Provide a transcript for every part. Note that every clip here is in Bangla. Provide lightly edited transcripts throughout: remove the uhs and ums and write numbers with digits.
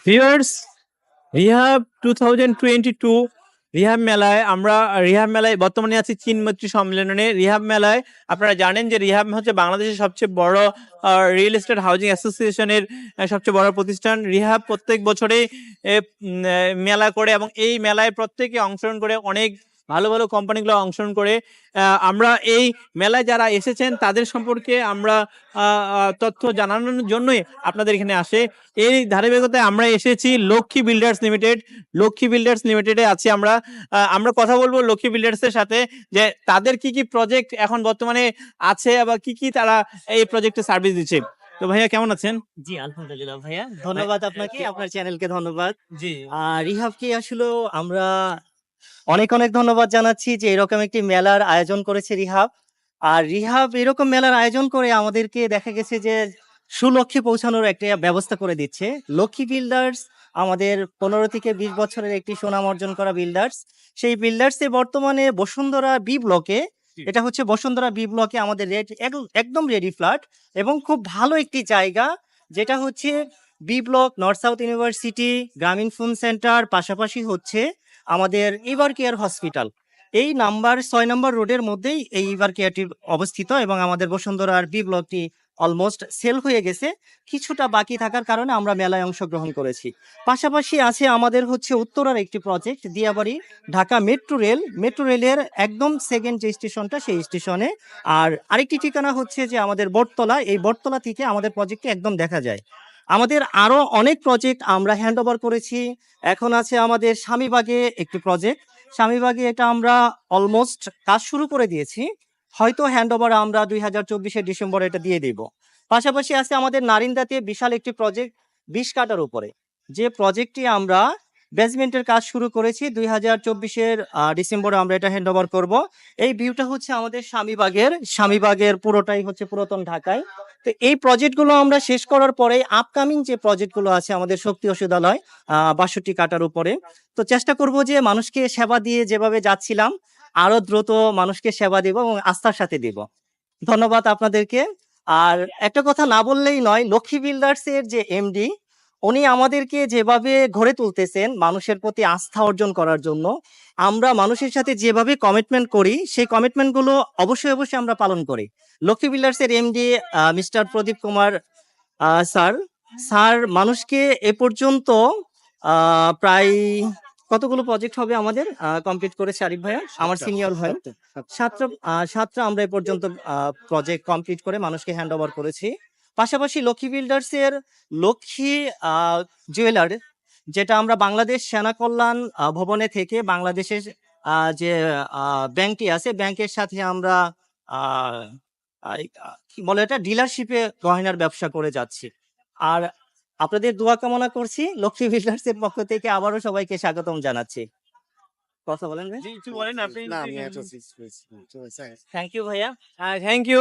ভিউয়ার্স, রিহাব 2022 রিহাব মেলায় আমরা রিহাব মেলায় বর্তমানে আছি চীন মৈত্রী সম্মেলনে। রিহাব মেলায় আপনারা জানেন যে রিহাব হচ্ছে বাংলাদেশের সবচেয়ে বড় রিয়েল এস্টেট হাউজিং অ্যাসোসিয়েশনের সবচেয়ে বড় প্রতিষ্ঠান। রিহাব প্রত্যেক বছরে মেলা করে এবং এই মেলায় প্রত্যেকে অংশগ্রহণ করে, অনেক ভালো ভালো কোম্পানিগুলো অংশগ্রহণ করে। আমরা এই মেলায় যারা এসেছেন তাদের সম্পর্কে আমরা তথ্য জানানোর জন্যই আপনাদের এখানে আসে। এই ধারাবাহিকতায় আমরা এসেছি Lakshmi builders limited. Lakshmi builders লিমিটেডে আছি আমরা। আমরা কথা বলবো লক্ষ্মী বিল্ডার্সের সাথে যে তাদের কি কি প্রজেক্ট এখন বর্তমানে আছে বা কি কি তারা এই প্রজেক্টে সার্ভিস দিচ্ছে। তো ভাইয়া কেমন আছেন? জি আলহামদুলিল্লাহ ভাইয়া, ধন্যবাদ আপনাকে, আপনার চ্যানেলকে ধন্যবাদ। জি রিহাবকে আসলে আমরা অনেক অনেক ধন্যবাদ জানাচ্ছি যে এরকম একটি মেলার আয়োজন করেছে রিহাব। আর রিহাব এরকম মেলার আয়োজন করে আমাদেরকে দেখা গেছে যে সুলক্ষ্যে পৌঁছানোর একটা ব্যবস্থা করে দিচ্ছে। লক্ষ্মী বিল্ডার্স আমাদের 15 থেকে 20 বছরের একটি সুনাম অর্জন করা বিল্ডার্স। সেই বিল্ডার্সে বর্তমানে বসুন্ধরা বি ব্লকে, এটা হচ্ছে বসুন্ধরা বি ব্লকে আমাদের একদম রেডি ফ্ল্যাট এবং খুব ভালো একটি জায়গা, যেটা হচ্ছে B block, North South University, Grameen phone centre, পাশাপাশি হচ্ছে আমাদের এভার কেয়ার হসপিটাল। এই 6 নম্বর রোডের মধ্যেই এই এভার কেয়ারটি অবস্থিত এবং আমাদের বসুন্ধরার বি ব্লকটি অলমোস্ট সেল হয়ে গেছে। কিছুটা বাকি থাকার কারণে আমরা মেলায় অংশগ্রহণ করেছি। পাশাপাশি আছে আমাদের হচ্ছে উত্তরার একটি প্রজেক্ট দিয়াবাড়ি, ঢাকা মেট্রো রেলের একদম সেকেন্ড যে স্টেশনটা সেই স্টেশনে। আর আরেকটি ঠিকানা হচ্ছে যে আমাদের বটতলা, এই বটতলা থেকে আমাদের প্রজেক্টটি একদম দেখা যায়। আমাদের আরো অনেক প্রজেক্ট আমরা হ্যান্ড ওভার করেছি। এখন আছে আমাদের স্বামীবাগে একটি প্রজেক্ট। স্বামীবাগে এটা আমরা অলমোস্ট কাজ শুরু করে দিয়েছি, হয়তো হ্যান্ড ওভার আমরা 2024 ডিসেম্বরে এটা দিয়ে দেব। পাশাপাশি আছে আমাদের নারিন্দাতে বিশাল একটি প্রজেক্ট 20 কাটার উপরে, যে প্রজেক্টটি আমরা বেসমেন্টের কাজ শুরু করেছি 2024 ডিসেম্বরে আমরা এটা হ্যান্ড ওভার করবো। এই ভিউটা হচ্ছে আমাদের স্বামীবাগের পুরোটাই হচ্ছে পুরাতন ঢাকায়। তো এই প্রজেক্টগুলো আমরা শেষ করার পরে আপকামিং যে প্রজেক্টগুলো আছে আমাদের শক্তি ওষুধালয় 62 কাটার উপরে, তো চেষ্টা করব যে মানুষকে সেবা দিয়ে যেভাবে যাচ্ছিলাম আরো দ্রুত মানুষকে সেবা দেব এবং আস্থার সাথে দেব। ধন্যবাদ আপনাদেরকে। আর একটা কথা না বললেই নয়, লক্ষ্মী বিল্ডার্স এর যে এমডি, উনি আমাদেরকে যেভাবে গড়ে তুলতেছেন মানুষের প্রতি আস্থা অর্জন করার জন্য, আমরা মানুষের সাথে যেভাবে কমিটমেন্ট করি সেই কমিটমেন্টগুলো অবশ্যই অবশ্যই আমরা পালন করি। লক্ষ্মী বিল্ডার্স এর এমডি মিস্টার প্রদীপ কুমার স্যার স্যার মানুষকে এ পর্যন্ত প্রায় কতগুলো প্রজেক্ট হবে আমাদের কমপ্লিট করেছে আরিফ ভাইয়া, আমার সিনিয়র ভাই। সাতটা আমরা এ পর্যন্ত প্রজেক্ট কমপ্লিট করে মানুষকে হ্যান্ড ওভার করেছি। পাশাপাশি লক্ষ্মী বিল্ডার্স এর লক্ষ্মী জুয়েলার, যেটা আমরা বাংলাদেশ সেনা কল্যাণ ভবনে থেকে বাংলাদেশের যে ব্যাংকটি আছে ব্যাংকের সাথে আমরা কি বলে এটা ডিলারশিপে গয়নার ব্যবসা করে যাচ্ছি। আর আপনাদের দোয়া কামনা করছি। লক্ষ্মী বিল্ডার্স এর পক্ষ থেকে আবারও সবাইকে স্বাগতম জানাচ্ছি। কথা বলেন ভাই। জি একটু বলেন আপনি। থ্যাংক ইউ ভাইয়া। Thank you.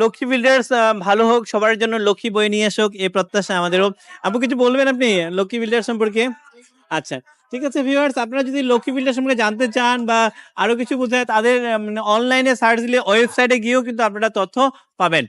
লক্ষ্মী বিল্ডার্স ভালো হোক, সবার জন্য লক্ষ্মী বই নিয়ে আসুক, এই প্রত্যাশা আমাদেরও। আপু কিছু বলবেন আপনি লক্ষ্মী বিল্ডার্স সম্পর্কে? আচ্ছা ঠিক আছে ভিউয়ার্স, আপনারা যদি লক্ষ্মী বিল্ডার্স সম্পর্কে জানতে চান বা আরো কিছু বোঝায়, তাদের অনলাইনে সার্চ দিলে ওয়েবসাইটে গিয়েও কিন্তু আপনারা তথ্য পাবেন।